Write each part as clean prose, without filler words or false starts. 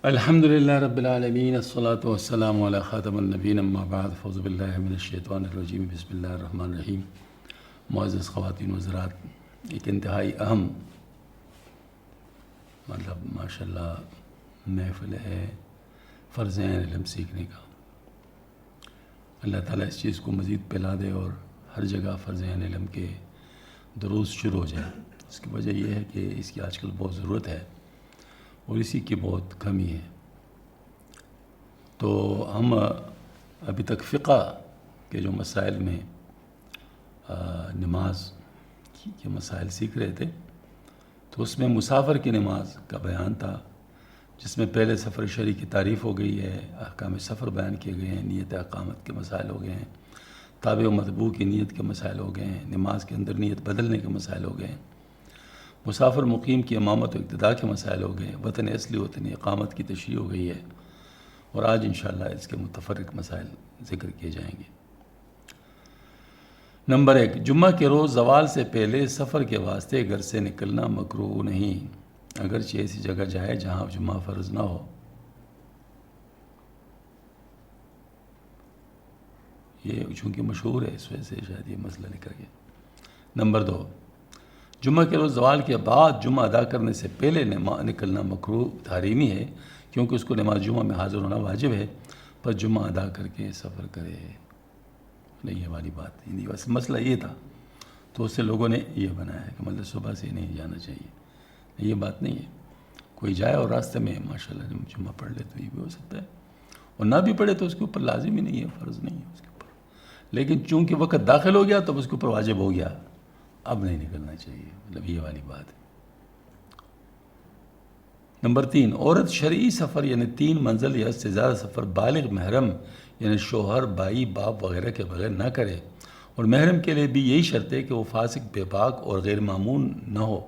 الحمد للہ رب العالمین الصلاۃ والسلام علی خاتم النبیین اما بعد فاعوذ باللہ من الشیطان الرجیم بسم اللہ الرحمن الرحیم۔ معزز خواتین و حضرات، ایک انتہائی اہم ماشاء اللہ محفل ہے فرض عین علم سیکھنے کا۔ اللہ تعالیٰ اس چیز کو مزید پھیلا دے اور ہر جگہ فرض عین علم کے دروس شروع ہو جائیں۔ اس کی وجہ یہ ہے کہ اس کی آج کل بہت ضرورت ہے اور اسی کی بہت کمی ہے۔ تو ہم ابھی تک فقہ کے جو مسائل میں نماز کے مسائل سیکھ رہے تھے، تو اس میں مسافر کی نماز کا بیان تھا، جس میں پہلے سفر شرعی کی تعریف ہو گئی ہے، احکام سفر بیان کیے گئے ہیں، نیت اقامت کے مسائل ہو گئے ہیں، تابع و مطبوع کی نیت کے مسائل ہو گئے ہیں، نماز کے اندر نیت بدلنے کے مسائل ہو گئے ہیں، مسافر مقیم کی امامت و اقتداء کے مسائل ہو گئے، وطن اصلی وطن اقامت کی تشریح ہو گئی ہے، اور آج انشاءاللہ اس کے متفرق مسائل ذکر کیے جائیں گے۔ نمبر 1، جمعہ کے روز زوال سے پہلے سفر کے واسطے گھر سے نکلنا مکروہ نہیں، اگرچہ ایسی جگہ جائے جہاں جمعہ فرض نہ ہو۔ یہ چونکہ مشہور ہے، اس وجہ سے شاید یہ مسئلہ نکل گیا۔ نمبر 2، جمعہ کے روز زوال کے بعد جمعہ ادا کرنے سے پہلے نکلنا مکروہ تحریمی ہے، کیونکہ اس کو نماز جمعہ میں حاضر ہونا واجب ہے، پر جمعہ ادا کر کے سفر کرے۔ نہیں، یہ والی بات نہیں، مسئلہ یہ تھا، تو اس سے لوگوں نے یہ بنایا ہے کہ مطلب صبح سے نہیں جانا چاہیے۔ یہ بات نہیں ہے، کوئی جائے اور راستے میں ماشاءاللہ جمعہ پڑھ لے تو یہ بھی ہو سکتا ہے، اور نہ بھی پڑھے تو اس کے اوپر لازم ہی نہیں ہے، فرض نہیں ہے اس کے اوپر، لیکن چونکہ وقت داخل ہو گیا تو اس کے اوپر واجب ہو گیا، اب نہیں نکلنا چاہیے، مطلب یہ والی بات ہے۔ نمبر 3، عورت شرعی سفر یعنی 3 منزل یا اس سے زیادہ سفر بالغ محرم یعنی شوہر، بھائی، باپ وغیرہ کے بغیر نہ کرے، اور محرم کے لیے بھی یہی شرط ہے کہ وہ فاسق، بے باک اور غیر معمون نہ ہو،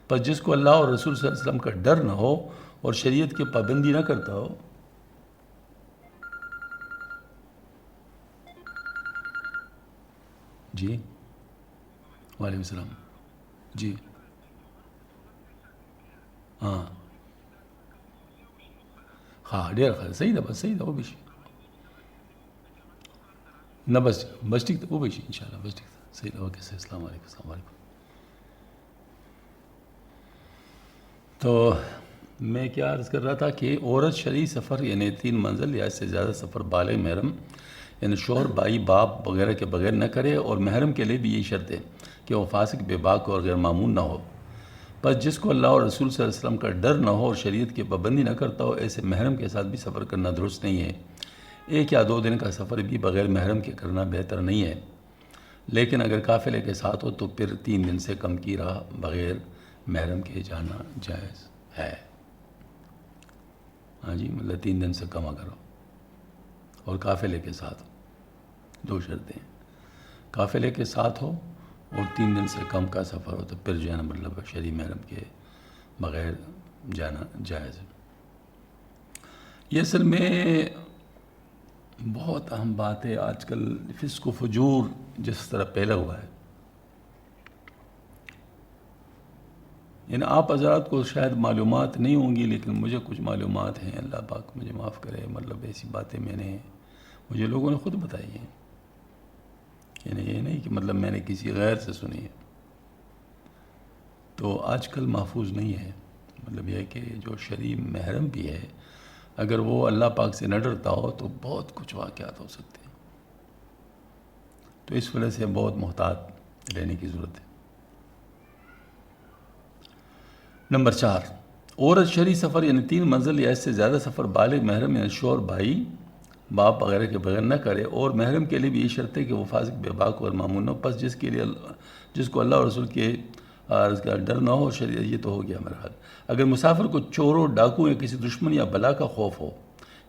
پر جس کو اللہ اور رسول صلی اللہ علیہ وسلم کا ڈر نہ ہو اور شریعت کی پابندی نہ کرتا ہو۔ جی وعلیکم السلام۔ جی ہاں ہاں، ډیر ښه، صحیح ده، بس صحیح ده، وبه شي نه، بس ٹھیک ده، وبه شي انشاءالله، بس ٹھیک ده، صحیح ده، اوکے، السلام علیکم، السلام علیکم۔ تو میں کیا عرض کر رہا تھا کہ عورت شرعی سفر یعنی 3 منزل یا اس سے زیادہ سفر بالغ محرم یعنی شوہر، بھائی، باپ وغیرہ کے بغیر نہ کرے، اور محرم کے لیے بھی یہی شرط ہے کہ وہ فاسق، بے باک اور غیر معمون نہ ہو، بس جس کو اللہ اور رسول صلی اللہ علیہ وسلم کا ڈر نہ ہو اور شریعت کی پابندی نہ کرتا ہو، ایسے محرم کے ساتھ بھی سفر کرنا درست نہیں ہے۔ 1 یا 2 دن کا سفر بھی بغیر محرم کے کرنا بہتر نہیں ہے، لیکن اگر قافلے کے ساتھ ہو تو پھر 3 دن سے کم کی راہ بغیر محرم کے جانا جائز ہے۔ ہاں جی، مطلب 3 دن سے کم اگر ہو اور قافلے کے ساتھ ہو، 2 شرطیں ہیں، قافلے کے ساتھ ہو اور 3 دن سے کم کا سفر ہو، تو پھر جو ہے نا مطلب شرعی محرم کے بغیر جانا جائز ہے۔ یہ اصل میں بہت اہم بات ہے، آج کل فسق و فجور جس طرح پھیلا ہوا ہے، یعنی آپ حضرات کو شاید معلومات نہیں ہوں گی، لیکن مجھے کچھ معلومات ہیں، اللہ پاک مجھے معاف کرے، مطلب ایسی باتیں مجھے لوگوں نے خود بتائی ہیں، یعنی یہ نہیں کہ مطلب میں نے کسی غیر سے سنی ہے، تو آج کل محفوظ نہیں ہے۔ مطلب یہ ہے کہ جو شرعی محرم بھی ہے، اگر وہ اللہ پاک سے نہ ڈرتا ہو تو بہت کچھ واقعات ہو سکتے ہیں، تو اس وجہ سے بہت محتاط رہنے کی ضرورت ہے۔ نمبر 4، عورت شرعی سفر یعنی 3 منزل یا اس سے زیادہ سفر بالغ محرم یعنی شوہر، بھائی، باپ وغیرہ کے بغیر نہ کرے، اور محرم کے لیے بھی یہ شرط ہے کہ وہ فاسق، بے باک اور معمون نہ ہو، پس جس کو اللہ اور رسول کے کا ڈر نہ ہو، شریعت، یہ تو ہو گیا میرا حال۔ اگر مسافر کو چوروں، ڈاکو یا کسی دشمن یا بلا کا خوف ہو،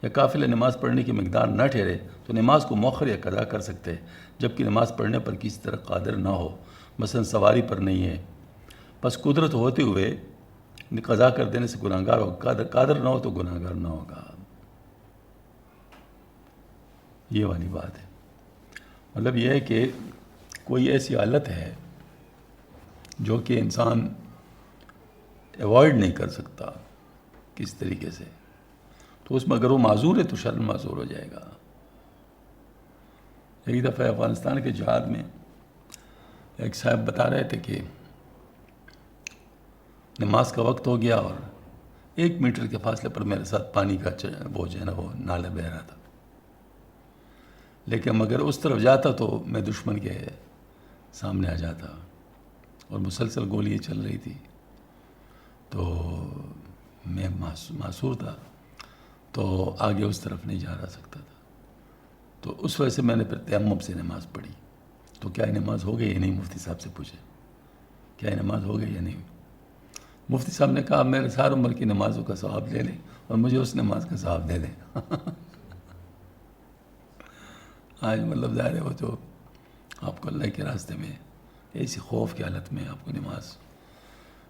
یا قافلہ نماز پڑھنے کی مقدار نہ ٹھہرے، تو نماز کو مؤخر یا قضا کر سکتے ہیں، جبکہ نماز پڑھنے پر کسی طرح قادر نہ ہو، مثلا سواری پر نہیں ہے، پس قدرت ہوتے ہوئے قضا کر دینے سے گناہگار ہوگا، قادر نہ ہو تو گناہگار نہ ہوگا۔ یہ والی بات ہے، مطلب یہ ہے کہ کوئی ایسی حالت ہے جو کہ انسان ایوائڈ نہیں کر سکتا کس طریقے سے، تو اس میں اگر وہ معذور ہے تو شرعاً معذور ہو جائے گا. ایک دفعہ افغانستان کے جہاد میں ایک صاحب بتا رہے تھے کہ نماز کا وقت ہو گیا اور 1 میٹر کے فاصلے پر میرے ساتھ پانی کا وہ جو ہے نا وہ نالا بہہ رہا تھا، لیکن مگر اس طرف جاتا تو میں دشمن کے سامنے آ جاتا اور مسلسل گولیاں چل رہی تھی، تو میں معذور تھا تو آگے اس طرف نہیں جا رہا سکتا تھا. تو اس وجہ سے میں نے پھر تیمم سے نماز پڑھی. تو کیا یہ نماز ہو گئی یا نہیں؟ مفتی صاحب سے پوچھے کیا یہ نماز ہو گئی یا نہیں. مفتی صاحب نے کہا میرے ساری عمر کی نمازوں کا ثواب لے لیں اور مجھے اس نماز کا ثواب دے دیں. آج مطلب ظاہر ہے وہ جو آپ کو اللہ کے راستے میں ایسی خوف کی حالت میں آپ کو نماز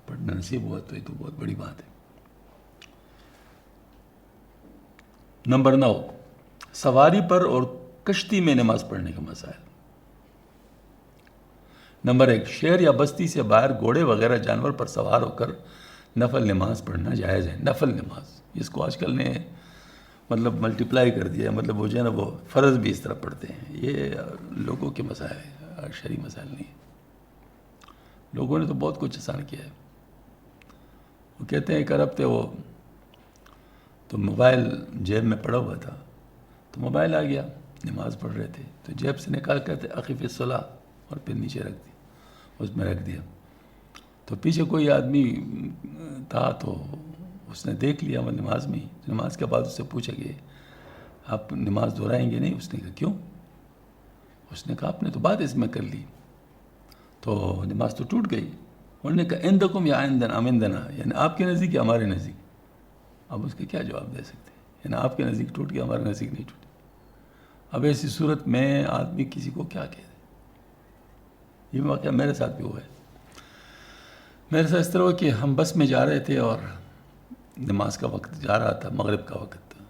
پڑھنا نصیب ہوا تو یہ تو بہت بڑی بات ہے. نمبر 9، سواری پر اور کشتی میں نماز پڑھنے کے مسائل. نمبر 1، شہر یا بستی سے باہر گھوڑے وغیرہ جانور پر سوار ہو کر نفل نماز پڑھنا جائز ہے. نفل نماز جس کو آج کل نے مطلب ملٹیپلائی کر دیا، مطلب وہ جو ہے نا وہ فرض بھی اس طرح پڑھتے ہیں. یہ لوگوں کے مسائل ہیں، شرعی مسائل نہیں ہیں. لوگوں نے تو بہت کچھ آسان کیا ہے. وہ کہتے ہیں ایک عرب تھے، وہ تو موبائل جیب میں پڑا ہوا تھا، تو موبائل آ گیا، نماز پڑھ رہے تھے تو جیب سے نکال کہتے اخف الصلاۃ اور پھر نیچے رکھ دی، اس میں رکھ دیا. تو پیچھے کوئی آدمی تھا تو اس نے دیکھ لیا وہ نماز میں. نماز کے بعد اس سے پوچھا کہ آپ نماز دہرائیں گے نہیں؟ اس نے کہا کیوں؟ اس نے کہا آپ نے تو بات اس میں کر لی تو نماز تو ٹوٹ گئی. انہوں نے کہا عندکم یا عندنا ام عندنا، یعنی آپ کے نزدیک یا ہمارے نزدیک. اب اس کے کیا جواب دے سکتے ہیں؟ یعنی آپ کے نزدیک ٹوٹ گیا، ہمارے نزدیک نہیں ٹوٹی. اب ایسی صورت میں آدمی کسی کو کیا کہہ دے؟ یہ واقعہ میرے ساتھ بھی ہوا ہے. میرے ساتھ اس طرح ہوا کہ ہم بس میں جا رہے تھے اور نماز کا وقت جا رہا تھا، مغرب کا وقت تھا.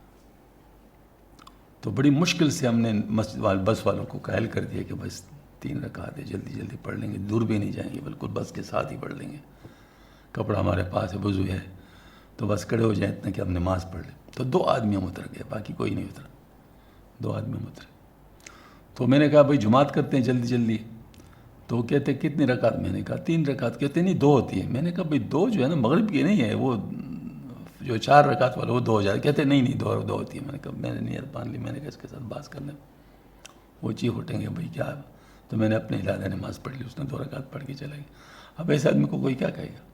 تو بڑی مشکل سے ہم نے مسجد بس والوں کو قائل کر دیا کہ بس 3 رکعتیں جلدی جلدی پڑھ لیں گے، دور بھی نہیں جائیں گے، بالکل بس کے ساتھ ہی پڑھ لیں گے. کپڑا ہمارے پاس ہے، وضو ہے، تو بس کھڑے ہو جائیں اتنا کہ ہم نماز پڑھ لیں. تو 2 آدمی ہم اتر گئے، باقی کوئی نہیں اترا. 2 آدمی ہم اترے. تو میں نے کہا بھائی جماعت کرتے ہیں جلدی جلدی. تو وہ کہتے کتنی رکعت؟ میں نے کہا 3 رکعت. کہتے نہیں 2 ہوتی ہے. میں نے کہا بھائی 2 جو ہے نا مغرب کی نہیں ہے، وہ جو 4 رکعت والا وہ 2 ہو جائے. کہتے نہیں 2 ہوتی ہے. میں نے کہا میں نے نیت مان لی. میں نے کہا اس کے ساتھ بات کرنے وہ چیخ اٹھیں گے بھائی کیا. تو میں نے اپنے علیحدہ نماز پڑھ لی. اس نے 2 رکعت پڑھ کے چلا گیا. اب ایسے آدمی کو کوئی کیا کہے گا؟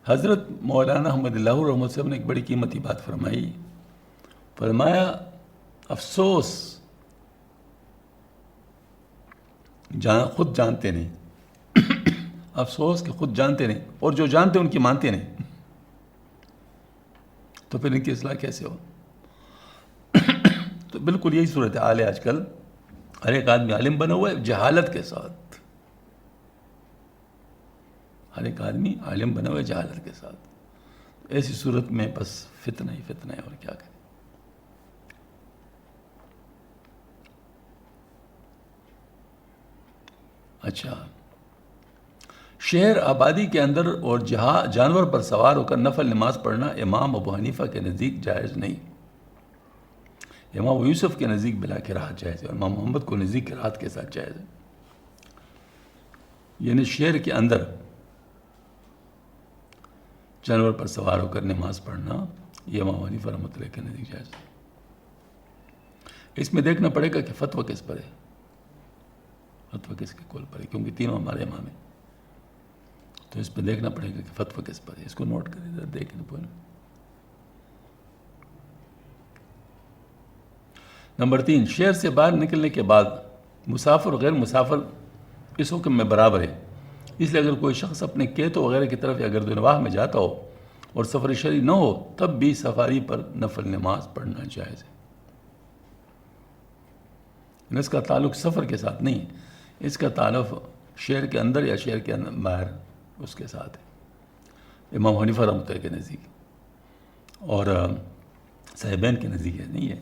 حضرت مولانا احمد اللہ رحمۃ صاحب نے ایک بڑی قیمتی بات فرمائی. فرمایا افسوس خود جانتے نہیں. افسوس کہ خود جانتے نہیں اور جو جانتے ان کی مانتے نہیں. تو پھر ان کی اصلاح کیسے ہو؟ تو بالکل یہی صورت حال ہے آج کل. ہر ایک آدمی عالم بنا ہوا ہے جہالت کے ساتھ. ہر ایک آدمی عالم بنا ہوا ہے جہالت کے ساتھ. ایسی صورت میں بس فتنہ ہی فتنہ ہے، اور کیا کریں. اچھا، شہر آبادی کے اندر اور جانور پر سوار ہو کر نفل نماز پڑھنا امام ابو حنیفہ کے نزدیک جائز نہیں. امام ابو یوسف کے نزدیک بلا کراہت جائز ہے اور امام محمد کو نزدیک کراہت کے ساتھ جائز ہے. یعنی شہر کے اندر جانور پر سوار ہو کر نماز پڑھنا یہ امام حنیفہ رحمۃ اللہ کے نزدیک جائز ہے. اس میں دیکھنا پڑے گا کہ فتویٰ کس پر ہے، فتویٰ کس کے قول پر ہے، کیونکہ تینوں ہمارے امام ہیں. تو اس پہ دیکھنا پڑے گا کہ فتویٰ کس پر ہے. اس کو نوٹ کریں ذرا، دیکھنے پڑے. نمبر 3، شہر سے باہر نکلنے کے بعد مسافر اور غیر مسافر اس حکم میں برابر ہے. اس لیے اگر کوئی شخص اپنے کیتو وغیرہ کی طرف یا گرد و نواح میں جاتا ہو اور سفر شرعی نہ ہو تب بھی سفاری پر نفل نماز پڑھنا جائز ہے. اس کا تعلق سفر کے ساتھ نہیں، اس کا تعلق شہر کے اندر یا شہر کے باہر اس کے ساتھ ہے. امام حنیفہ رحمۃ اللہ کے نزدیک اور صاحبین کے نزدیک ہے نہیں ہے.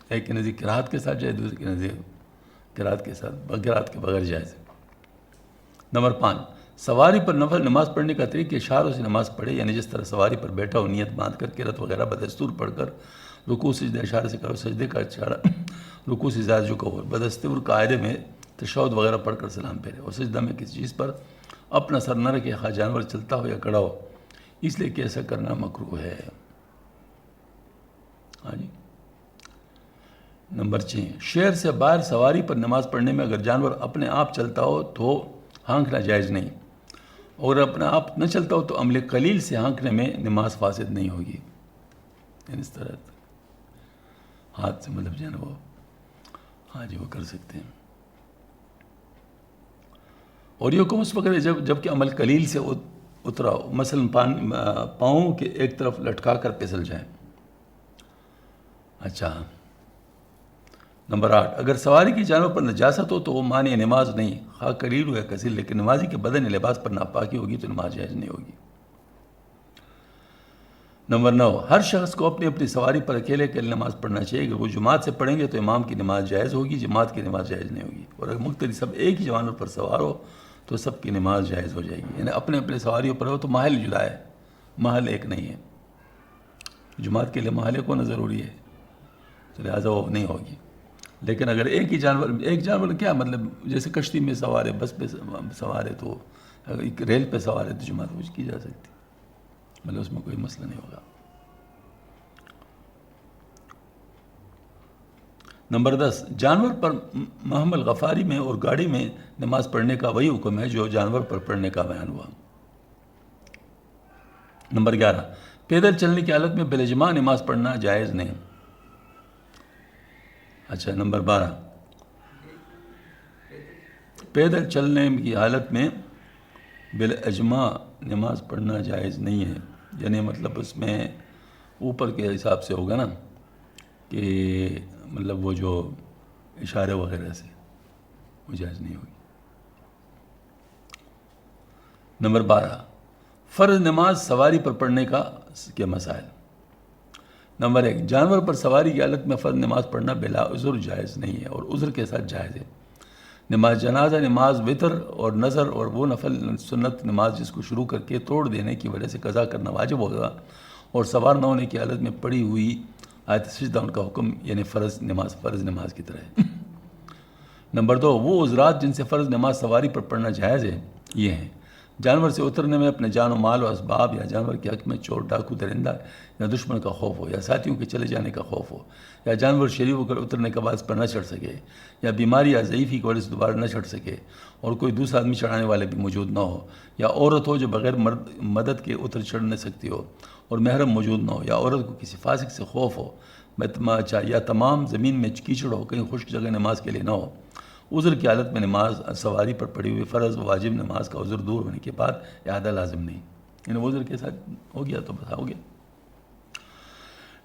ایک کے نزدیک کراہت کے ساتھ جائے، دوسرے کے نزدیک کراہت کے ساتھ، کراہت کے بغیر جائز ہے. نمبر 5، سواری پر نفل نماز پڑھنے کا طریقہ اشاروں سے نماز پڑھے، یعنی جس طرح سواری پر بیٹھا ہو نیت باندھ کر قرات وغیرہ بدستور پڑھ کر رکوع سجدہ اشارے سے کرو، سجدے کا اشارہ رکوع سے زیادہ جھکا ہو، بدستور قاعدے میں تشہد وغیرہ پڑھ کر سلام پھیرے، اور سجدہ میں کسی چیز پر اپنا سر نہ رکھے، خواہ جانور چلتا ہو یا کھڑا ہو، اس لیے کہ ایسا کرنا مکروہ ہے۔ ہاں جی۔ نمبر 6، شہر سے باہر سواری پر نماز پڑھنے میں اگر جانور اپنے آپ چلتا ہو تو ہانکنا جائز نہیں، اور اپنے آپ نہ چلتا ہو تو عمل قلیل سے ہانکنے میں نماز فاسد نہیں ہوگی، یعنی اس طرح ہاتھ سے مطلب جو ہے نا وہ، ہاں جی، وہ کر سکتے ہیں۔ اور یہ حکم اس وقت ہے جب کہ عمل قلیل سے اترا ہو، مثلا پاؤں کے ایک طرف لٹکا کر پھسل جائیں۔ اچھا، نمبر 8، اگر سواری کی جانور پر نجاست ہو تو وہ مانع نماز نہیں، خواہ قلیل ہو یا کثیر، لیکن نمازی کے بدن یا لباس پر ناپاکی ہوگی تو نماز جائز نہیں ہوگی۔ نمبر 9، ہر شخص کو اپنی اپنی سواری پر اکیلے اکیلے نماز پڑھنا چاہیے، اگر وہ جماعت سے پڑھیں گے تو امام کی نماز جائز ہوگی، جماعت کی نماز جائز نہیں ہوگی، اور اگر مقتدی سب ایک ہی جانور پر سوار ہو تو سب کی نماز جائز ہو جائے گی، یعنی اپنے اپنے سواریوں پر ہو تو محل جدا ہے، محل ایک نہیں ہے، جماعت کے لیے محل ایک ہونا ضروری ہے، تو لہٰذا وہ نہیں ہوگی۔ لیکن اگر ایک جانور کیا مطلب جیسے کشتی میں سوار ہے، بس پہ سوار ہے، تو اگر ریل پہ سوار ہے تو جماعت کچھ کی جا سکتی، مطلب اس میں کوئی مسئلہ نہیں ہوگا۔ نمبر 10، جانور پر محمل غفاری میں اور گاڑی میں نماز پڑھنے کا وہی حکم ہے جو جانور پر پڑھنے کا بیان ہوا۔ نمبر 11، پیدل چلنے کی حالت میں بالاجماع نماز پڑھنا جائز نہیں۔ اچھا، نمبر 12، پیدل چلنے کی حالت میں بالاجماع نماز پڑھنا جائز نہیں ہے، یعنی مطلب اس میں اوپر کے حساب سے ہوگا نا کہ مطلب وہ جو اشارے وغیرہ سے وہ جائز نہیں ہوگی۔ نمبر 12، فرض نماز سواری پر پڑھنے کے مسائل۔ نمبر 1، جانور پر سواری کی حالت میں فرض نماز پڑھنا بلا عذر جائز نہیں ہے، اور عذر کے ساتھ جائز ہے۔ نماز جنازہ، نماز وتر اور نظر اور وہ نفل سنت نماز جس کو شروع کر کے توڑ دینے کی وجہ سے قضا کرنا واجب ہوگا، اور سوار نہ ہونے کی حالت میں پڑھی ہوئی آیت سجدہ ان کا حکم یعنی فرض نماز کی طرح ہے۔ نمبر 2، وہ عذرات جن سے فرض نماز سواری پر پڑھنا جائز ہے یہ ہیں: جانور سے اترنے میں اپنے جان و مال و اسباب یا جانور کے حق میں چور، ڈاکو، درندہ یا دشمن کا خوف ہو، یا ساتھیوں کے چلے جانے کا خوف ہو، یا جانور شریف ہو کر اترنے کے بعد اس پر نہ چڑھ سکے، یا بیماری یا ضعیفی کی وجہ سے دوبارہ نہ چڑھ سکے اور کوئی دوسرا آدمی چڑھانے والے بھی موجود نہ ہو، یا عورت ہو جو بغیر مدد کے اتر چڑھ نہ سکتی ہو اور محرم موجود نہ ہو، یا عورت کو کسی فاسق سے خوف ہو، یا تمام زمین میں کیچڑ ہو، کہیں خشک جگہ نماز کے لیے نہ ہو۔ عذر کی حالت میں نماز سواری پر پڑھی ہوئی فرض و واجب نماز کا عذر دور ہونے کے بعد اعادہ لازم نہیں، یعنی عذر کے ساتھ ہو گیا تو بس ہو گیا۔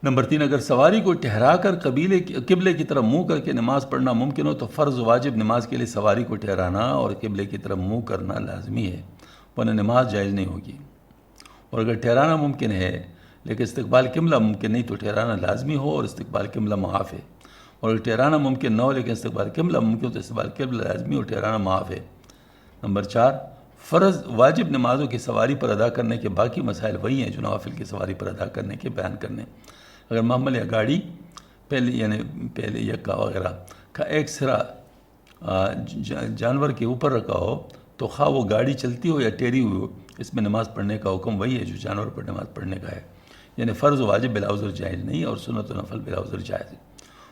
نمبر 3، اگر سواری کو ٹھہرا کر قبلے کی طرف منہ کر کے نماز پڑھنا ممکن ہو تو فرض و واجب نماز کے لیے سواری کو ٹھہرانا اور قبلے کی طرف منہ کرنا لازمی ہے، ورنہ نماز جائز نہیں ہوگی۔ اور اگر ٹھہرانا ممکن ہے لیکن استقبال قبلہ ممکن نہیں تو ٹھہرانا لازمی ہو اور استقبال قبلہ معاف ہے، اور اگر ٹھہرانا ممکن نہ ہو لیکن استقبال قبلہ ممکن ہو تو استقبال قبلہ لازمی اور ٹھہرانا معاف ہے۔ نمبر 4، فرض واجب نمازوں کی سواری پر ادا کرنے کے باقی مسائل وہی ہیں جو نوافل کی سواری پر ادا کرنے کے بیان کرنے۔ اگر محمل یا گاڑی پہلے یکا وغیرہ کا ایک سرا جانور کے اوپر رکھا ہو تو خواہ وہ گاڑی چلتی ہو یا ٹیری ہوئی ہو، اس میں نماز پڑھنے کا حکم وہی ہے جو جانور پر نماز پڑھنے کا ہے، یعنی فرض و واجب بلا عذر جائز نہیں اور سنت و نفل بلا عذر جائز ہے۔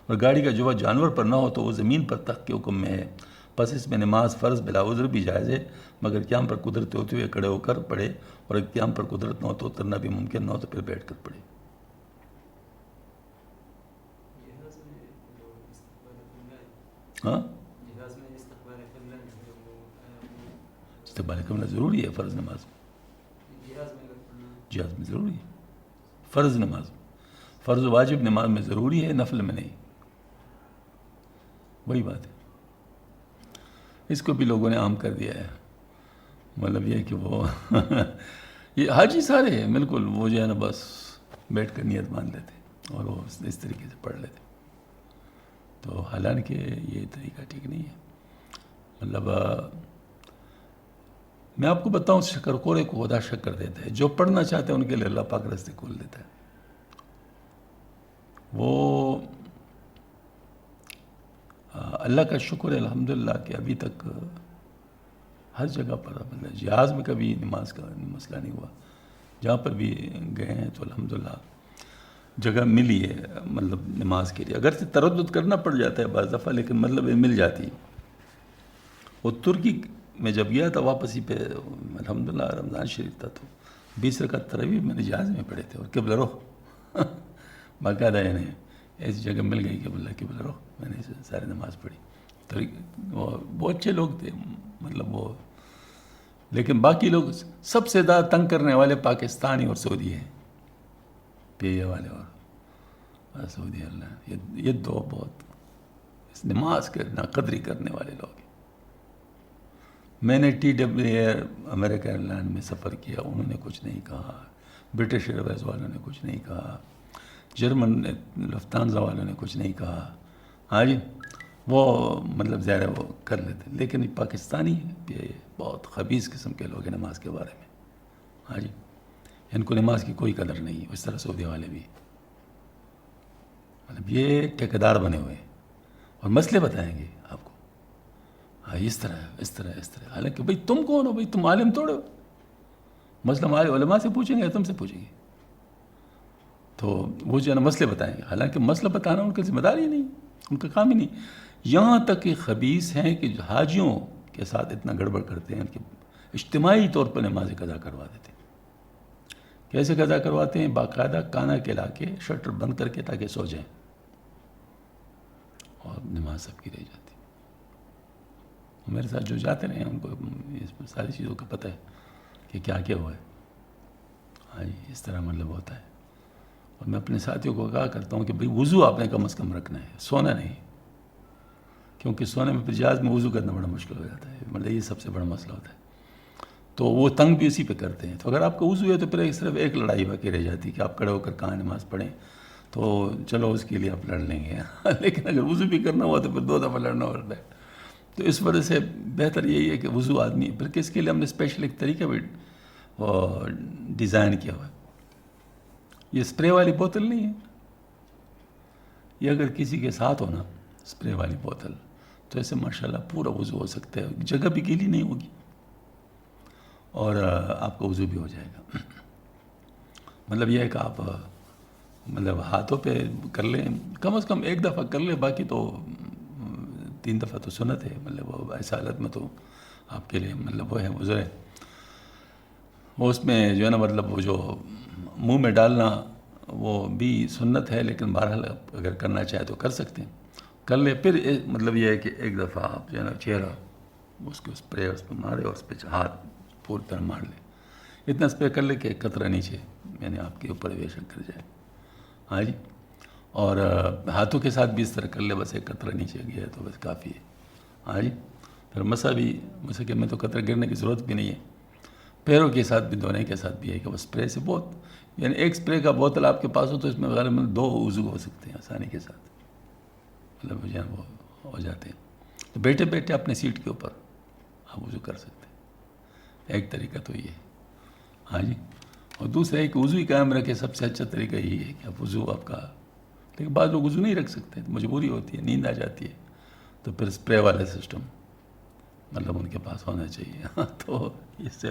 اور گاڑی کا جوہ جانور پر نہ ہو تو وہ زمین پر تخت کے حکم میں ہے، پس اس میں نماز فرض بلا عذر بھی جائز ہے، مگر قیام پر قدرت ہوتے ہوئے کھڑے ہو کر پڑھے، اور اگر قیام پر قدرت نہ ہو تو اترنا بھی ممکن نہ ہو تو پھر بیٹھ کر پڑھے۔ ہاں، استقبال قبلہ ضروری ہے فرض نماز میں، جہاز میں ضروری ہے، فرض نماز فرض و واجب نماز میں ضروری ہے، نفل میں نہیں، وہی بات ہے۔ اس کو بھی لوگوں نے عام کر دیا ہے، مطلب یہ کہ وہ یہ حاجی سارے ہیں بالکل، وہ جو ہے نا بس بیٹھ کر نیت مان لیتے اور وہ اس طریقے سے پڑھ لیتے، تو حالانکہ یہ طریقہ ٹھیک نہیں ہے۔ مطلب میں آپ کو بتاؤں شکر کوڑے کو خدا شکر دیتا ہے، جو پڑھنا چاہتے ہیں ان کے لیے اللہ پاک راستے کھول دیتا ہے. وہ اللہ کا شکر ہے الحمدللہ کہ ابھی تک ہر جگہ پر مطلب جہاز میں کبھی نماز کا مسئلہ نہیں ہوا. جہاں پر بھی گئے ہیں تو الحمدللہ جگہ ملی ہے مطلب نماز کے لیے. اگرچہ تردد کرنا پڑ جاتا ہے بعض دفعہ، لیکن مطلب مل جاتی ہے. وہ ترکی میں جب گیا تھا واپسی پہ الحمدللہ رمضان شریف تھا تو 20 رکعت تراویح میں نے جہاز میں پڑھے تھے، اور قبلہ رخ باقاعدہ انہیں ایسی جگہ مل گئی قبلہ رخ میں نے ساری نماز پڑھی. وہ بہت اچھے لوگ تھے مطلب وہ، لیکن باقی لوگ سب سے زیادہ تنگ کرنے والے پاکستانی اور سعودی ہیں، پی اے والے اور سعودی. اللہ یہ دو بہت اس نماز کے ناقدری کرنے والے لوگ ہیں. میں نے TWA امریکہ ایئر لائن میں سفر کیا، انہوں نے کچھ نہیں کہا. برٹش ایئر ویز والوں نے کچھ نہیں کہا. جرمن لفتانزا والوں نے کچھ نہیں کہا. ہاں جی وہ مطلب ظاہر وہ کر لیتے، لیکن پاکستانی بہت خبیث قسم کے لوگ ہیں نماز کے بارے میں. ہاں جی ان کو نماز کی کوئی قدر نہیں ہے. اس طرح سعودی والے بھی مطلب یہ ٹھیکیدار بنے ہوئے ہیں اور مسئلے بتائیں گے آپ کو. ہاں اس طرح حالانکہ بھئی تم کون ہو؟ بھئی تم عالم توڑو. مسئلہ ہمارے علماء سے پوچھیں گے یا تم سے پوچھیں گے؟ تو وہ جو ہے نا مسئلے بتائیں گے، حالانکہ مسئلہ بتانا ان کی ذمہ داری نہیں، ان کا کام ہی نہیں. یہاں تک کہ خبیث ہیں کہ حاجیوں کے ساتھ اتنا گڑبڑ کرتے ہیں کہ اجتماعی طور پر نماز قضا کروا دیتے ہیں. کیسے قضا کرواتے ہیں؟ باقاعدہ کانا کھلا کے شٹر بند کر کے تاکہ سو جائیں، اور نماز سب کی رہ جاتی. میرے ساتھ جو جاتے رہے ہیں ان کو اس ساری چیزوں کا پتہ ہے کہ کیا کیا ہوا ہے. ہاں جی اس طرح مطلب ہوتا ہے. اور میں اپنے ساتھیوں کو کہا کرتا ہوں کہ بھئی وضو آپ نے کم از کم رکھنا ہے، سونا نہیں، کیونکہ سونے میں پھر جہاز میں وضو کرنا بڑا مشکل ہو جاتا ہے. مطلب یہ سب سے بڑا مسئلہ ہوتا ہے. تو وہ تنگ بھی اسی پہ کرتے ہیں. تو اگر آپ کا وضو ہے تو پھر صرف ایک لڑائی باقی رہ جاتی ہے کہ آپ کھڑے ہو کر کہاں نماز پڑھیں. تو چلو اس کے لیے آپ لڑ لیں گے لیکن اگر وضو بھی کرنا ہوا تو پھر 2 دفعہ لڑنا پڑتا ہے. تو اس وجہ سے بہتر یہی ہے کہ وضو آدمی، بلکہ اس کے لیے ہم نے اسپیشل ایک طریقہ بھی ڈیزائن کیا ہوا ہے. یہ اسپرے والی بوتل نہیں ہے، یہ اگر کسی کے ساتھ ہو نا اسپرے والی بوتل تو ایسے ماشاءاللہ پورا وضو ہو سکتا ہے. جگہ بھی گیلی نہیں ہوگی اور آپ کا وضو بھی ہو جائے گا. مطلب یہ ہے کہ آپ مطلب ہاتھوں پہ کر لیں، کم از کم 1 دفعہ کر لیں، باقی تو 3 دفعہ تو سنت ہے. مطلب وہ ایسا حالت میں تو آپ کے لیے مطلب وہ ہے عذر ہے. وہ اس میں جو ہے نا مطلب وہ جو منہ میں ڈالنا وہ بھی سنت ہے، لیکن بہرحال اگر کرنا چاہے تو کر سکتے ہیں، کر لیں. پھر مطلب یہ ہے کہ 1 دفعہ آپ جو ہے نا چہرہ اس کو اسپرے اس پہ مارے اور اس پہ ہاتھ پھول پر مار لیں. اتنا اسپرے کر لیں کہ 1 قطرہ نیچے یعنی آپ کے اوپر بے شک کر جائے. ہاں جی اور ہاتھوں کے ساتھ بھی اس طرح کر لے، بس 1 قطرہ نیچے گیا تو بس کافی ہے. ہاں جی پھر مسا کہ میں تو قطرہ گرنے کی ضرورت بھی نہیں ہے. پیروں کے ساتھ بھی دھونے کے ساتھ بھی ہے کہ وہ اسپرے سے بہت یعنی 1 اسپرے کا بوتل آپ کے پاس ہو تو اس میں غالباً 2 وضو ہو سکتے ہیں آسانی کے ساتھ. مطلب جو ہے وہ ہو جاتے ہیں. تو بیٹھے بیٹھے اپنے سیٹ کے اوپر آپ وضو کر سکتے ہیں. ایک طریقہ تو یہ ہے. ہاں جی اور دوسرا ایک وضو ہی قائم رکھے، سب سے اچھا طریقہ یہی ہے کہ آپ وضو آپ کا، لیکن بعض لوگ وضو نہیں رکھ سکتے، مجبوری ہوتی ہے، نیند آ جاتی ہے، تو پھر اسپرے والا سسٹم مطلب ان کے پاس ہونا چاہیے. تو اس سے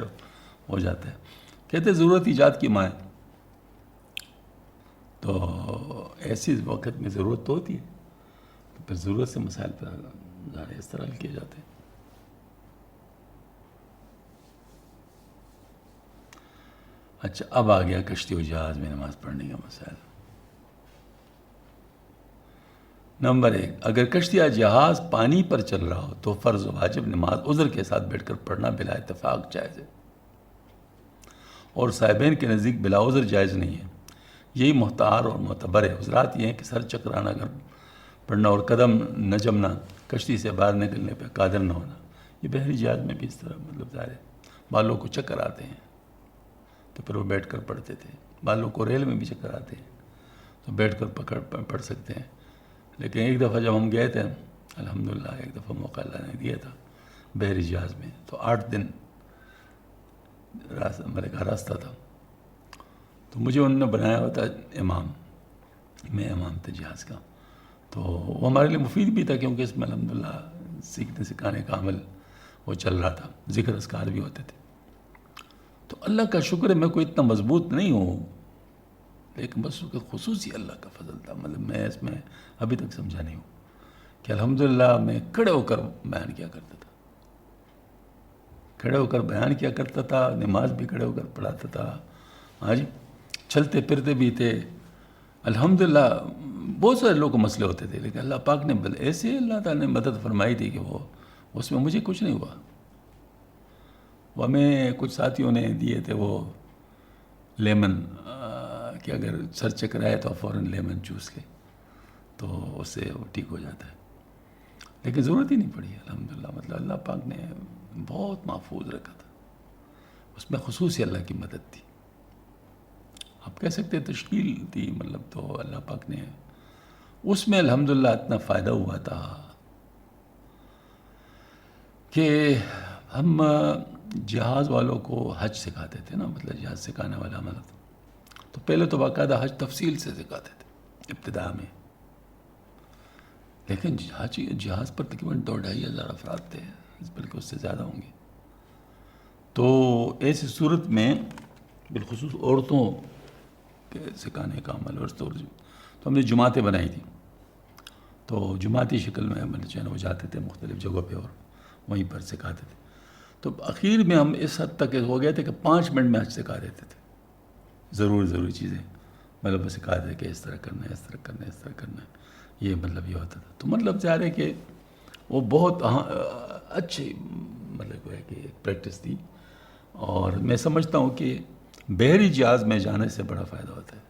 ہو جاتا ہے. کہتے ضرورت ایجاد کی ماں ہے، تو ایسی وقت میں ضرورت تو ہوتی ہے، تو پھر ضرورت سے مسائل پر اس طرح حل کیے جاتے ہیں. اچھا اب آ گیا کشتی و جہاز میں نماز پڑھنے کا مسائل. نمبر 1، اگر کشتی یا جہاز پانی پر چل رہا ہو تو فرض و واجب نماز عذر کے ساتھ بیٹھ کر پڑھنا بلا اتفاق جائز ہے، اور صاحبین کے نزدیک بلا عذر جائز نہیں ہے. یہی محتار اور معتبر ہے. حضرات یہ ہیں کہ سر چکرانا اگر پڑھنا اور قدم نہ جمنا، کشتی سے باہر نکلنے پہ قادر نہ ہونا، یہ بحری جہاز میں بھی اس طرح مطلب ظاہر ہے. بعض لوگوں کو چکر آتے ہیں تو پھر وہ بیٹھ کر پڑھتے تھے. بعض لوگوں کو ریل میں بھی چکر آتے ہیں تو بیٹھ کر پڑھ سکتے ہیں. لیکن ایک دفعہ جب ہم گئے تھے الحمدللہ، ایک دفعہ موقع اللہ نے دیا تھا بحری جہاز میں، تو 8 دن میرے کا راستہ تھا، تو مجھے انہوں نے بنایا ہوا تھا امام، میں امام تھا جہاز کا. تو وہ ہمارے لیے مفید بھی تھا کیونکہ اس میں الحمدللہ سیکھنے سکھانے کا عمل وہ چل رہا تھا، ذکر اذکار بھی ہوتے تھے. تو اللہ کا شکر ہے میں کوئی اتنا مضبوط نہیں ہوں، لیکن بس خصوصی اللہ کا فضل تھا. مطلب میں اس میں ابھی تک سمجھا نہیں ہوں کہ الحمدللہ میں کھڑے ہو کر بیان کیا کرتا تھا، کھڑے ہو کر بیان کیا کرتا تھا، نماز بھی کھڑے ہو کر پڑھاتا تھا. ہاں جی، چلتے پھرتے بھی تھے. الحمدللہ بہت سارے لوگوں کو مسئلے ہوتے تھے، لیکن اللہ پاک نے ایسے اللہ تعالیٰ نے مدد فرمائی تھی کہ وہ اس میں مجھے کچھ نہیں ہوا. وہ ہمیں کچھ ساتھیوں نے دیے تھے وہ لیمن، کہ اگر سر چکر آئے تو فوراً لیمن چوس لے تو اس سے وہ ٹھیک ہو جاتا ہے، لیکن ضرورت ہی نہیں پڑی الحمدللہ. مطلب اللہ پاک نے بہت محفوظ رکھا تھا، اس میں خصوصی اللہ کی مدد تھی. آپ کہہ سکتے تشکیل تھی، مطلب تو اللہ پاک نے اس میں الحمدللہ اتنا فائدہ ہوا تھا کہ ہم جہاز والوں کو حج سکھاتے تھے نا، مطلب جہاز سکھانے والا عمل تھا. تو پہلے تو باقاعدہ حج تفصیل سے سکھاتے تھے ابتدا میں، لیکن جہاز پر تقریباً 2,500 افراد تھے، بلکہ اس سے زیادہ ہوں گے. تو ایسی صورت میں بالخصوص عورتوں کے سکھانے کا عمل، اور تو ہم نے جماعتیں بنائی تھیں. تو جماعتی شکل میں مطلب جو ہے نا وہ جاتے تھے مختلف جگہوں پہ اور وہیں پر سکھاتے تھے. تو اخیر میں ہم اس حد تک ہو گئے تھے کہ 5 منٹ میں حج سکھا دیتے تھے. ضروری چیزیں مطلب سکھا دے کہ اس طرح کرنا ہے، اس طرح کرنا ہے، اس طرح کرنا ہے، یہ مطلب یہ ہوتا تھا. تو مطلب ظاہر ہے کہ وہ بہت اچھی مطلب ہے کہ ایک پریکٹس تھی. اور میں سمجھتا ہوں کہ بحری جہاز میں جانے سے بڑا فائدہ ہوتا ہے،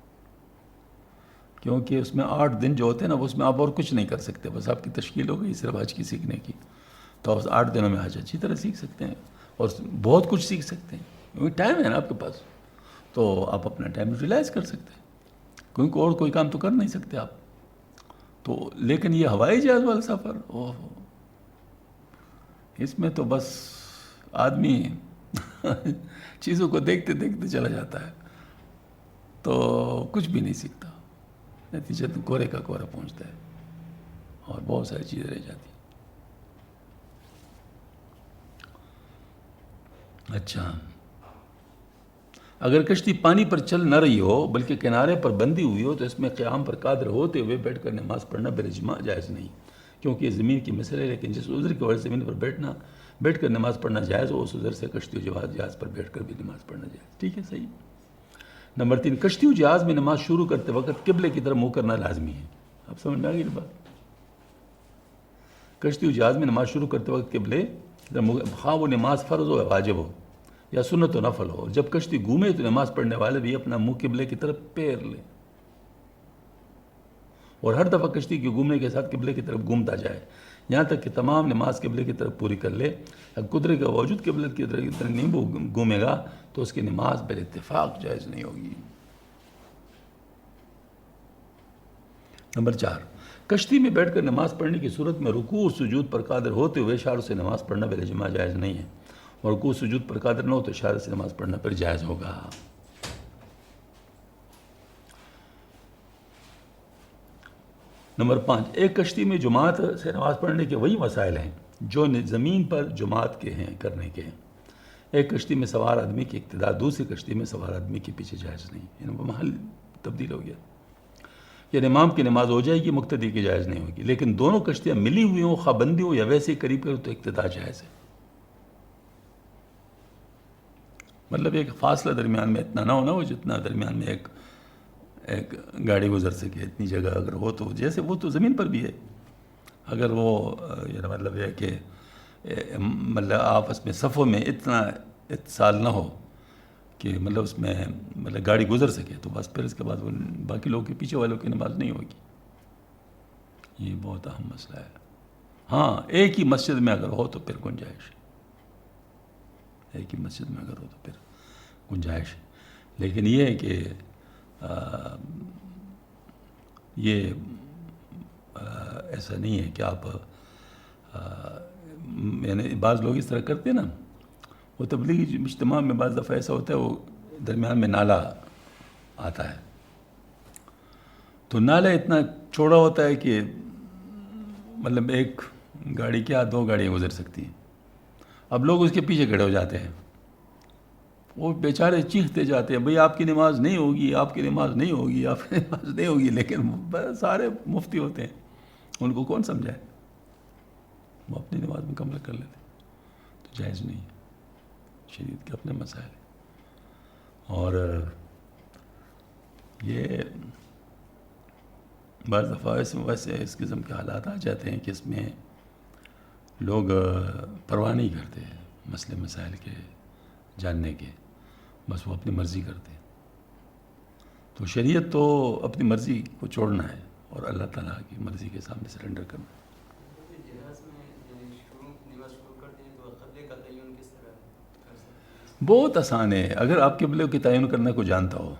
کیونکہ اس میں 8 دن جو ہوتے ہیں نا، وہ اس میں آپ اور کچھ نہیں کر سکتے، بس آپ کی تشکیل ہو گئی صرف حج کی سیکھنے کی. تو آپ 8 دنوں میں حج اچھی طرح سیکھ سکتے ہیں اور بہت کچھ سیکھ سکتے ہیں، کیونکہ ٹائم ہے نا آپ کے پاس، تو آپ اپنا ٹائم یوٹیلائز کر سکتے ہیں، کیونکہ اور کوئی کام تو کر نہیں سکتے آپ. تو لیکن یہ ہوائی جہاز والا سفر، اس میں تو بس آدمی چیزوں کو دیکھتے دیکھتے چلا جاتا ہے، تو کچھ بھی نہیں سیکھتا، نتیجہ کورے کا کورا پہنچتا ہے اور بہت ساری چیزیں رہ جاتی ہیں. اچھا، اگر کشتی پانی پر چل نہ رہی ہو بلکہ کنارے پر بندھی ہوئی ہو تو اس میں قیام پر قادر ہوتے ہوئے بیٹھ کر نماز پڑھنا بالاجماع جائز نہیں، کیونکہ یہ زمین کی مسئلہ ہے. لیکن جس عذر کی وجہ سے زمین پر بیٹھ کر نماز پڑھنا جائز ہو، اس عذر سے کشتی و جہاز پر بیٹھ کر بھی نماز پڑھنا جائز. ٹھیک ہے، صحیح. نمبر 3، کشتی و جہاز میں نماز شروع کرتے وقت قبلے کی طرف منہ کرنا لازمی ہے. اب سمجھ میں آ گئی بات؟ کشتی و جہاز میں نماز شروع کرتے وقت قبلے خواہ وہ نماز فرض ہو یا واجب ہو یا سنت و نفل ہو. جب کشتی گھومے تو نماز پڑھنے والے بھی اپنا منہ قبلے کی طرف پھیر لیں، اور ہر دفعہ کشتی کے گھومنے کے ساتھ قبلے کی طرف گھومتا جائے یہاں تک کہ تمام نماز قبلے کی طرف پوری کر لے. اگر قدرے کا وجود قبلے کی طرف نہیں گھومے گا تو اس کی نماز بالاتفاق جائز نہیں ہوگی. نمبر 4، کشتی میں بیٹھ کر نماز پڑھنے کی صورت میں رکوع اور سجود پر قادر ہوتے ہوئے اشاروں سے نماز پڑھنا بالاجماع جائز نہیں ہے، اور رکوع سجود پر قادر نہ ہو تو اشارے سے نماز پڑھنا پھر جائز ہوگا. نمبر 5، ایک کشتی میں جماعت سے نماز پڑھنے کے وہی مسائل ہیں جو زمین پر جماعت کے ہیں کرنے کے ہیں. ایک کشتی میں سوار آدمی کی اقتداء دوسری کشتی میں سوار آدمی کے پیچھے جائز نہیں، یعنی وہ محل تبدیل ہو گیا. یعنی امام کی نماز ہو جائے گی، مقتدی کی جائز نہیں ہوگی. لیکن دونوں کشتیاں ملی ہوئی ہوں، خواہ بندی ہو یا ویسے ہی قریب کرو تو اقتداء جائز ہے. مطلب ایک فاصلہ درمیان میں اتنا نہ ہونا ہو جتنا درمیان میں ایک گاڑی گزر سکے. اتنی جگہ اگر ہو تو جیسے وہ تو زمین پر بھی ہے، اگر وہ مطلب یہ ہے کہ مطلب آپس میں صفوں میں اتنا اتصال نہ ہو کہ مطلب اس میں مطلب گاڑی گزر سکے، تو بس پھر اس کے بعد وہ باقی لوگوں کے پیچھے والوں کی نماز نہیں ہوگی. یہ بہت اہم مسئلہ ہے. ہاں، ایک ہی مسجد میں اگر ہو تو پھر گنجائش ہے، ایک ہی مسجد میں اگر ہو تو پھر گنجائش ہے. لیکن یہ ہے کہ یہ ایسا نہیں ہے کہ آپ یعنی بعض لوگ اس طرح کرتے ہیں نا، وہ تبلیغی اجتماع میں بعض دفعہ ایسا ہوتا ہے وہ درمیان میں نالا آتا ہے، تو نالا اتنا چوڑا ہوتا ہے کہ مطلب ایک گاڑی کیا 2 گاڑیاں گزر سکتی ہیں. اب لوگ اس کے پیچھے کھڑے ہو جاتے ہیں، وہ بیچارے چیختے جاتے ہیں بھئی آپ کی نماز نہیں ہوگی، آپ کی نماز نہیں ہوگی، آپ کی نماز نہیں ہوگی، لیکن سارے مفتی ہوتے ہیں، ان کو کون سمجھائے؟ وہ اپنی نماز مکمل کر لیتے. تو جائز نہیں ہے، شریعت کے اپنے مسائل ہیں. اور یہ بعض دفعہ ویسے اس قسم کے حالات آ جاتے ہیں کہ اس میں لوگ پرواہ نہیں کرتے مسئلے مسائل کے جاننے کے، بس وہ اپنی مرضی کرتے ہیں. تو شریعت تو اپنی مرضی کو چھوڑنا ہے اور اللہ تعالیٰ کی مرضی کے سامنے سرنڈر کرنا ہے. بہت آسان ہے، اگر آپ قبلے کی تعین کرنے کو جانتا ہو.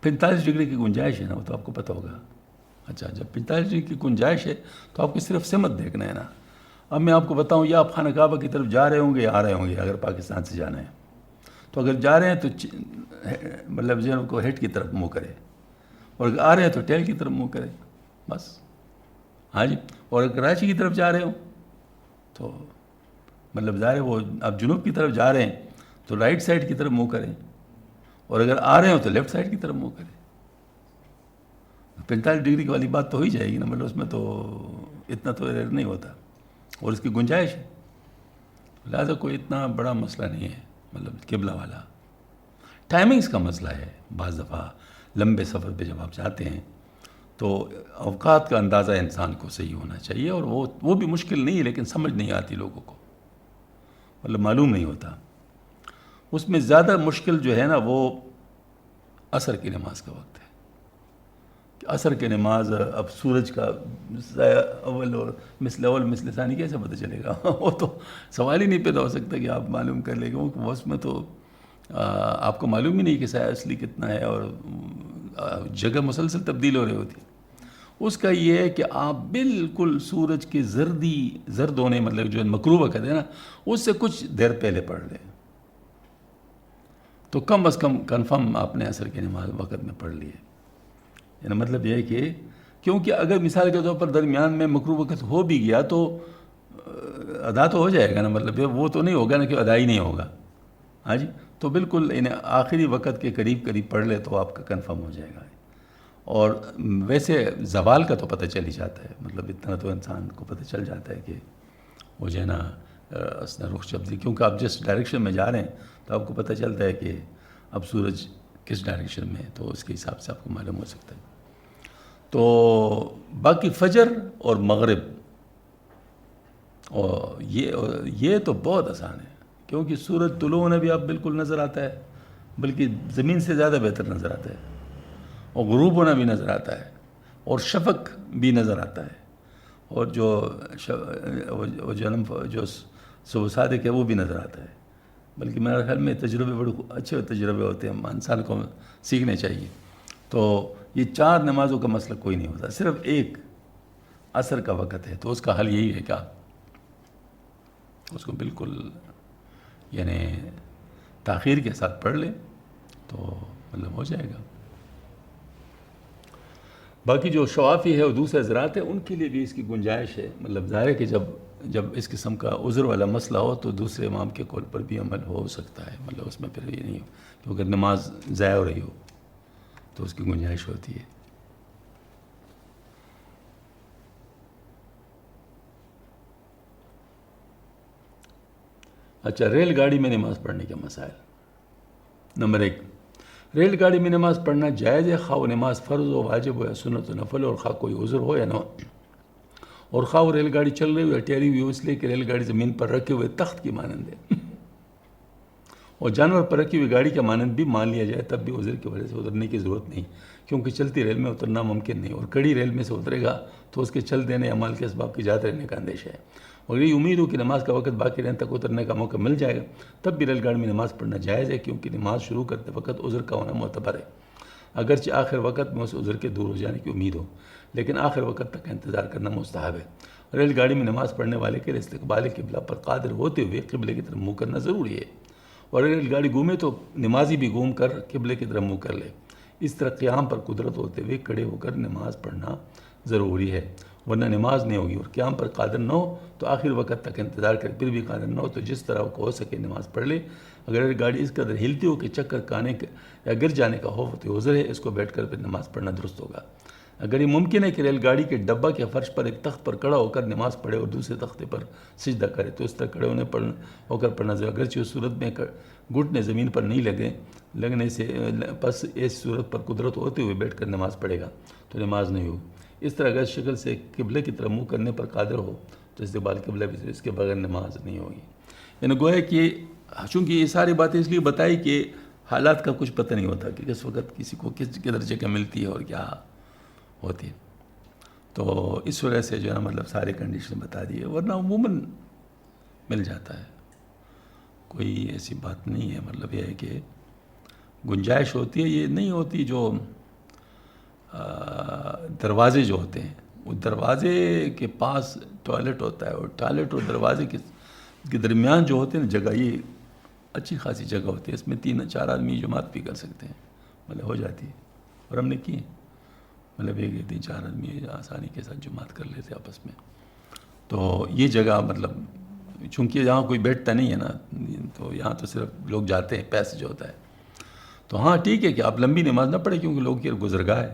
45 ڈگری کی گنجائش ہے نا، وہ تو آپ کو پتہ ہوگا. اچھا، جب 45 ڈگری کی گنجائش ہے تو آپ کو صرف سمت دیکھنا ہے نا. اب میں آپ کو بتاؤں، یا آپ خانہ کعبہ کی طرف جا رہے ہوں گے یا آ رہے ہوں گے. اگر پاکستان سے جانا ہے تو اگر جا رہے ہیں تو مطلب جنب کو ہیڈ کی طرف منہ کرے، اور اگر آ رہے ہیں تو ٹیل کی طرف منہ کرے، بس. ہاں جی. اور اگر کراچی کی طرف جا رہے ہوں تو مطلب ظاہر ہے وہ آپ جنوب کی طرف جا رہے ہیں تو رائٹ سائڈ کی طرف منہ کریں، اور اگر آ رہے ہوں تو لیفٹ سائڈ کی طرف منہ کریں. 45 ڈگری والی بات تو ہو ہی جائے گی نا، مطلب اس میں تو اتنا تو ایرر نہیں ہوتا، اور اس کی گنجائش ہے. لہٰذا کوئی اتنا بڑا مسئلہ نہیں ہے مطلب قبلہ والا. ٹائمنگز کا مسئلہ ہے. بعض دفعہ لمبے سفر پہ جب آپ جاتے ہیں تو اوقات کا اندازہ انسان کو صحیح ہونا چاہیے، اور وہ بھی مشکل نہیں ہے، لیکن سمجھ نہیں آتی لوگوں کو، مطلب معلوم نہیں ہوتا. اس میں زیادہ مشکل جو ہے نا وہ عصر کی نماز کا وقت ہے. عصر کی نماز، اب سورج کا اول اور مثل ثانی کیسے پتہ چلے گا؟ وہ تو سوال ہی نہیں پیدا ہو سکتا کہ آپ معلوم کر لیں گے. اس میں تو آپ کو معلوم ہی نہیں کہ سایہ اصلی کتنا ہے، اور جگہ مسلسل تبدیل ہو رہی ہوتی. اس کا یہ ہے کہ آپ بالکل سورج کی زرد ہونے مطلب جو مکروہ وقت ہے نا، اس سے کچھ دیر پہلے پڑھ لیں تو کم از کم کنفرم آپ نے عصر کی نماز وقت میں پڑھ لی ہے. یعنی مطلب یہ ہے کہ کیونکہ اگر مثال کے طور پر درمیان میں مکروہ وقت ہو بھی گیا تو ادا تو ہو جائے گا نا، مطلب وہ تو نہیں ہوگا نا کہ ادا ہی نہیں ہوگا. ہاں جی. تو بالکل آخری وقت کے قریب پڑھ لے تو آپ کا کنفرم ہو جائے گا. اور ویسے زوال کا تو پتہ چل ہی جاتا ہے، مطلب اتنا تو انسان کو پتہ چل جاتا ہے کہ وہ جو ہے نا اس نے رخ چپ دی، کیونکہ آپ جس ڈائریکشن میں جا رہے ہیں تو آپ کو پتہ چلتا ہے کہ اب سورج کس ڈائریکشن میں ہے، تو اس کے حساب سے آپ کو معلوم ہو سکتا ہے. تو باقی فجر اور مغرب اور یہ تو بہت آسان ہے، کیونکہ سورج طلوع ہونا بھی آپ بالکل نظر آتا ہے، بلکہ زمین سے زیادہ بہتر نظر آتا ہے، اور غروب ہونا بھی نظر آتا ہے، اور شفق بھی نظر آتا ہے، اور جو صبح صادق ہے وہ بھی نظر آتا ہے. بلکہ میرے خیال میں تجربے بڑے اچھے تجربے ہوتے ہیں، انسان کو سیکھنے چاہیے. تو یہ 4 نمازوں کا مسئلہ کوئی نہیں ہوتا، صرف ایک عصر کا وقت ہے. تو اس کا حل یہی ہے کہ آپ اس کو بالکل یعنی تاخیر کے ساتھ پڑھ لیں تو مطلب ہو جائے گا. باقی جو شوافی ہے اور دوسرے حضرات ہیں ان کے لیے بھی اس کی گنجائش ہے. مطلب ظاہر ہے کہ جب اس قسم کا عذر والا مسئلہ ہو تو دوسرے امام کے قول پر بھی عمل ہو سکتا ہے. مطلب اس میں پھر یہ نہیں ہو کہ اگر نماز ضائع ہو رہی ہو تو اس کی گنجائش ہوتی ہے. اچھا، ریل گاڑی میں نماز پڑھنے کے مسائل. نمبر 1، ریل گاڑی میں نماز پڑھنا جائز ہے، خواہ وہ نماز فرض ہو، واجب ہو یا سنت و نفل ہو، اور خواہ کوئی عذر ہو یا نہ ہو، اور خواہ وہ ریل گاڑی چل رہی ہو یا ٹھہری ہوئی ہو، اس لیے کہ ریل گاڑی زمین پر رکھے ہوئے تخت کی مانند ہے، اور جانور پر رکھی ہوئی گاڑی کا مانند بھی مان لیا جائے تب بھی عذر کی وجہ سے اترنے کی ضرورت نہیں، کیونکہ چلتی ریل میں اترنا ممکن نہیں، اور کڑی ریل میں سے اترے گا تو اس کے چل دینے عمال کے اسباب کی جاتے رہنے کا اندیشہ ہے. اور یہ امید ہو کہ نماز کا وقت باقی رہنے تک اترنے کا موقع مل جائے گا، تب بھی ریل گاڑی میں نماز پڑھنا جائز ہے، کیونکہ نماز شروع کرتے وقت عذر کا ہونا معتبر ہے. اگرچہ آخر وقت میں اس عذر کے دور ہو جانے کی امید ہو، لیکن آخر وقت تک انتظار کرنا مستحب ہے۔ ریل گاڑی میں نماز پڑھنے والے کے لیے استقبال قبلہ پر قادر ہوتے ہوئے قبلے کی طرف منہ کرنا ضروری ہے، اور ریل گاڑی گھومے تو نمازی بھی گھوم کر قبلے کی طرف منہ کر لے۔ اس طرح قیام پر قدرت ہوتے ہوئے کھڑے ہو کر نماز پڑھنا ضروری ہے، ورنہ نماز نہیں ہوگی۔ اور قیام پر قادر نہ ہو تو آخر وقت تک انتظار کر، پھر بھی قادر نہ ہو تو جس طرح کو ہو سکے نماز پڑھ لے۔ اگر ریل گاڑی اس قدر ہلتی ہو کہ چکر کھانے یا گر جانے کا خوف تو عذر ہے، اس کو بیٹھ کر پھر نماز پڑھنا درست ہوگا۔ اگر یہ ممکن ہے کہ ریل گاڑی کے ڈبہ کے فرش پر ایک تخت پر کھڑا ہو کر نماز پڑھے اور دوسرے تختے پر سجدہ کرے تو اس طرح کھڑے ہو کر پڑھنا ضروری، اگرچہ اس صورت میں گھٹنے زمین پر نہیں لگنے سے پس اس صورت پر قدرت ہوتے ہوئے بیٹھ کر نماز پڑھے گا تو نماز نہیں ہوگی۔ اس طرح اگر شکل سے قبلے کی طرف منہ کرنے پر قادر ہو تو استقبال قبلہ بھی، اس کے بغیر نماز نہیں ہوگی۔ یعنی گویا کہ چونکہ یہ ساری باتیں اس لیے بتائی کہ حالات کا کچھ پتہ نہیں ہوتا کہ کس وقت کسی کو کس درجے کا ملتی ہے اور کیا ہوتی ہے، تو اس وجہ سے جو ہے مطلب سارے کنڈیشن بتا دیے، ورنہ عموماً مل جاتا ہے، کوئی ایسی بات نہیں ہے۔ مطلب یہ ہے کہ گنجائش ہوتی ہے، یہ نہیں ہوتی جو دروازے جو ہوتے ہیں، وہ دروازے کے پاس ٹوائلٹ ہوتا ہے، اور ٹوائلٹ اور دروازے کے درمیان جو ہوتے ہیں نا جگہ، یہ اچھی خاصی جگہ ہوتی ہے، اس میں 3-4 آدمی جماعت بھی کر سکتے ہیں، مطلب ہو جاتی ہے، اور ہم نے کی، مطلب 1-3-4 آدمی آسانی کے ساتھ جماعت کر لیتے آپس میں۔ تو یہ جگہ مطلب چونکہ یہاں کوئی بیٹھتا نہیں ہے نا، تو یہاں تو صرف لوگ جاتے ہیں، پیسے جو ہوتا ہے، تو ہاں ٹھیک ہے کہ آپ لمبی نماز نہ پڑھیں کیونکہ لوگ کی گزرگاہ ہے،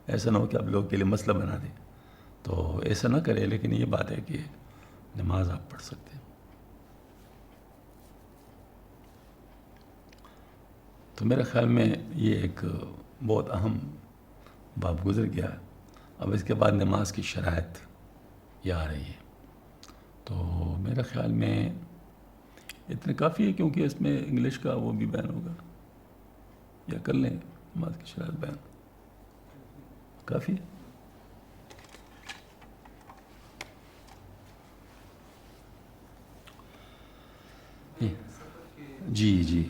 ایسا نہ ہو کہ آپ لوگ کے لیے مسئلہ بنا دیں، تو ایسا نہ کرے، لیکن یہ بات ہے کہ نماز آپ پڑھ سکتے ہیں۔ تو میرے خیال میں یہ ایک بہت اہم باب گزر گیا، اب اس کے بعد نماز کی شرائط یہ آ رہی ہے، تو میرے خیال میں اتنے کافی ہے، کیونکہ اس میں انگلش کا وہ بھی بیان ہوگا، یا کر لیں نماز کی شرائط بیان، کافی ہے۔ جی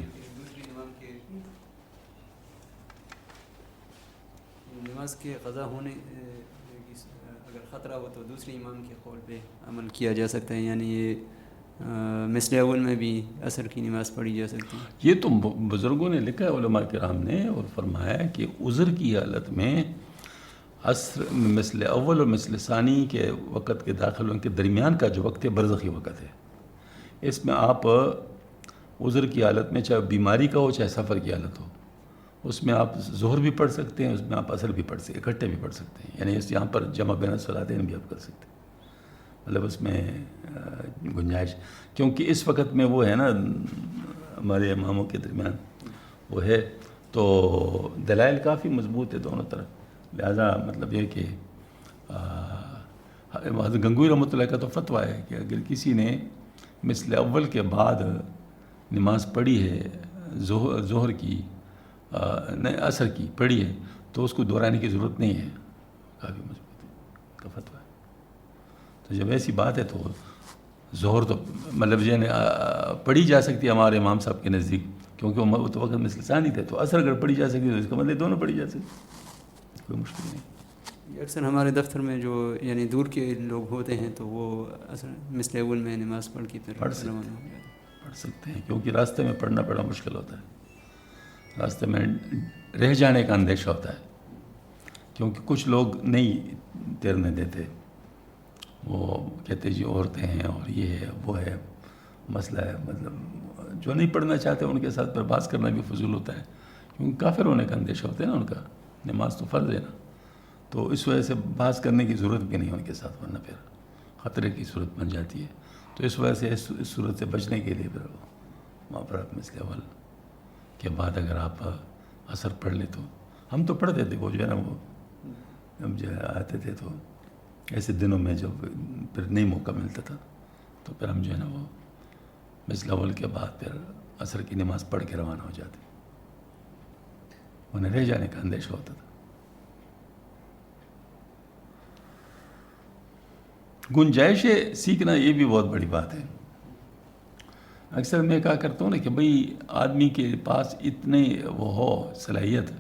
نماز کے قضا ہونے اگر خطرہ ہو تو دوسرے امام کے قول پہ عمل کیا جا سکتا ہے، یعنی یہ مثل اول میں بھی عصر کی نماز پڑھی جا سکتی ہے۔ یہ تو بزرگوں نے لکھا ہے، علماء کرام نے، اور فرمایا ہے کہ عذر کی حالت میں عصر مثل اول اور مثل ثانی کے وقت کے داخل ان کے درمیان کا جو وقت ہے برزخی وقت ہے، اس میں آپ عذر کی حالت میں چاہے بیماری کا ہو چاہے سفر کی حالت ہو، اس میں آپ ظہر بھی پڑھ سکتے ہیں، اس میں آپ عصر بھی پڑھ سکتے ہیں، اکٹھے بھی پڑھ سکتے ہیں، یعنی اس یہاں پر جمع بین الصلاتین بھی آپ کر سکتے ہیں، مطلب اس میں گنجائش، کیونکہ اس وقت میں وہ ہے نا ہمارے اماموں کے درمیان وہ ہے، تو دلائل کافی مضبوط ہے دونوں طرف، لہذا مطلب یہ کہ حضرت گنگوئی رحمۃ اللہ کا تو فتویٰ ہے کہ اگر کسی نے مثل اول کے بعد نماز پڑھی ہے، ظہر کی نہیں عصر کی پڑھی ہے، تو اس کو دہرانے کی ضرورت نہیں ہے، کافی مضبوط کا فتویٰ ہے۔ تو جب ایسی بات ہے تو ظہر تو مطلب یعنی پڑھی جا سکتی ہے ہمارے امام صاحب کے نزدیک، کیونکہ وہ تو وقت مثل ثانی تھے، تو عصر اگر پڑھی جا سکتی ہے تو اس کا مطلب دونوں پڑھی جا سکتی، کوئی مشکل نہیں۔ اکثر ہمارے دفتر میں جو یعنی دور کے لوگ ہوتے ہیں تو وہ مثل اول میں نماز پڑھ کے پھر پڑھ سکتے ہیں، کیونکہ راستے میں پڑھنا بڑا مشکل ہوتا ہے، راستے میں رہ جانے کا اندیشہ ہوتا ہے، کیونکہ کچھ لوگ نہیں تیرنے دیتے، وہ کہتے جی عورتیں ہیں اور یہ ہے وہ ہے، مسئلہ ہے، مطلب جو نہیں پڑھنا چاہتے ان کے ساتھ پر بحث کرنا بھی فضول ہوتا ہے، کیونکہ کافر ہونے کا اندیشہ ہوتا ہے نا ان کا، نماز تو فرض ہے نا، تو اس وجہ سے بحث کرنے کی ضرورت بھی نہیں ان کے ساتھ، ورنہ پھر خطرے کی صورت بن جاتی ہے، تو اس وجہ سے اس صورت سے بچنے کے لیے پھر وہاں پر آپ مثل اول کے بعد اگر آپ عصر پڑھ لیں تو ہم تو پڑھتے تھے، وہ جو ہے نا وہ ہم جو آتے تھے تو ایسے دنوں میں جب پھر نہیں موقع ملتا تھا تو پھر ہم جو ہے نا وہ مثل اول کے بعد پھر عصر کی نماز پڑھ کے روانہ ہو جاتے، انہیں رہ جانے کا اندیشہ ہوتا تھا۔ گنجائش سیکھنا یہ بھی بہت بڑی بات ہے، اکثر میں کہا کرتا ہوں نا کہ بھئی آدمی کے پاس اتنی وہ ہو صلاحیت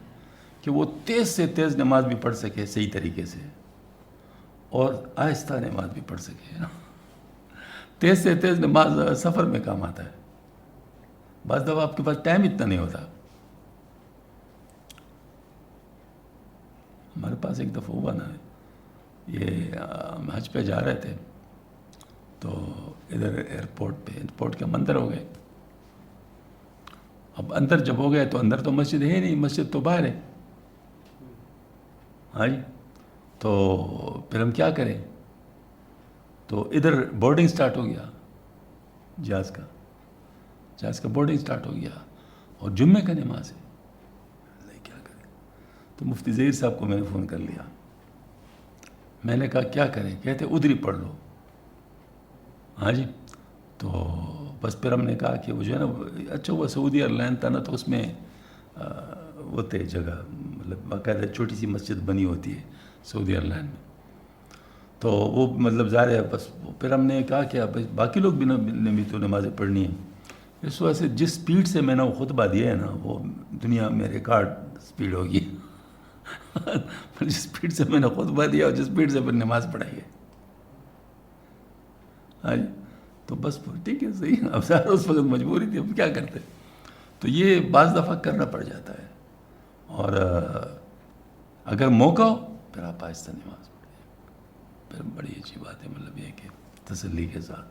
کہ وہ تیز سے تیز نماز بھی پڑھ سکے صحیح طریقے سے اور آہستہ نماز بھی پڑھ سکے. تیز سے تیز نماز سفر میں کام آتا ہے. بعض دفعہ آپ کے پاس ٹائم اتنا نہیں ہوتا. ہمارے پاس ایک دفعہ ہوا نا، یہ ہم حج پہ جا رہے تھے تو ادھر ایئرپورٹ کے ہم اندر ہو گئے. اب اندر جب ہو گئے تو اندر تو مسجد ہے نہیں، مسجد تو باہر ہے. ہاں جی، تو پھر ہم کیا کریں؟ تو ادھر بورڈنگ سٹارٹ ہو گیا جہاز کا بورڈنگ سٹارٹ ہو گیا اور جمعے کا نماز ہے. کیا کریں؟ تو مفتی ظہیر صاحب کو میں نے فون کر لیا. میں نے کہا کیا کریں؟ کہتے ادھر ہی پڑھ لو. ہاں جی، تو بس پھر ہم نے کہا کہ وہ جو ہے نا، اچھا وہ سعودی ایئرلائن تھا نا، تو اس میں وہ تھے جگہ، مطلب باقاعدہ چھوٹی سی مسجد بنی ہوتی ہے سعودی ایئرلائن میں. تو وہ مطلب ظاہر ہے بس پھر ہم نے کہا کہ اب باقی لوگ بھی تو نمازیں پڑھنی ہیں. اس وجہ سے جس سپیڈ سے میں نے وہ خطبہ دیا ہے نا، وہ دنیا میں ریکارڈ سپیڈ ہوگی. جس سپیڈ سے میں نے خطبہ دیا اور جس سپیڈ سے پھر نماز پڑھائی ہے. ہاں جی، تو بس ٹھیک ہے، صحیح. اب سارا اس وقت مجبوری تھی، اب کیا کرتے. تو یہ بعض دفعہ کرنا پڑ جاتا ہے. اور اگر موقع ہو پھر آپ آہستہ نماز پڑھیں، پھر بڑی اچھی بات ہے. مطلب یہ کہ تسلی کے ساتھ